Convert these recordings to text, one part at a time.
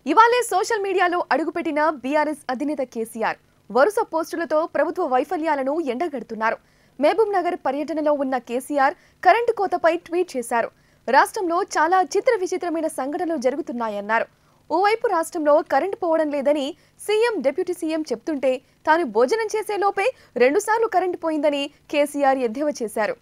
ఇవాళే సోషల్ మీడియాలో అడుగుపెట్టిన బీఆర్ఎస్ అధినేత కేసీఆర్ వరుస పోస్టులతో ప్రభుత్వ వైఫల్యాలను ఎండగడుతున్నారు. మహబూబ్ నగర్ పర్యటనలో ఉన్న కేసీఆర్ కరెంటు కోతపై ట్వీట్ చేశారు. రాష్ట్రంలో చాలా విచిత్రమైన సంఘటనలు జరుగుతున్నాయన్నారు. ఓవైపు రాష్ట్రంలో కరెంటు పోవడం లేదని సీఎం డిప్యూటీ సీఎం చెప్తుంటే తాను భోజనం చేసే లోపే 2 సార్లు కరెంటు పోయిందని కేసీఆర్ ఎద్దేవా చేశారు.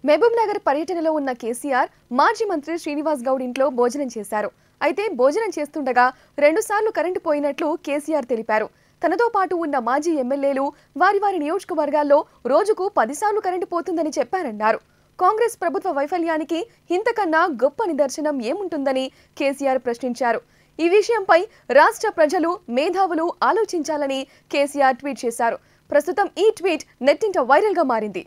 మహబూబ్ నగర్ పర్యటనలో ఉన్న కేసీఆర్ మాజీ మంత్రి శ్రీనివాస్ గౌడ్ ఇంట్లో భోజనం చేశారు. అయితే భోజనం చేస్తుండగా 2 సార్లు కరెంటు పోయినట్లు కేసీఆర్ తెలిపారు. తనతో పాటు ఉన్న మాజీ ఎమ్మెల్యేలు వారి నియోజకవర్గాల్లో రోజుకు 10 సార్లు కరెంటు పోతుందని చెప్పారన్నారు. కాంగ్రెస్ ప్రభుత్వ వైఫల్యానికి ఇంతకన్నా గొప్ప నిదర్శనం ఏముంటుందని కేసీఆర్ ప్రశ్నించారు. ఈ విషయంపై రాష్ట్ర ప్రజలు మేధావులు ఆలోచించాలని కేసీఆర్ ట్వీట్ చేశారు. ప్రస్తుతం ఈ ట్వీట్ నెట్టింట వైరల్ గా మారింది.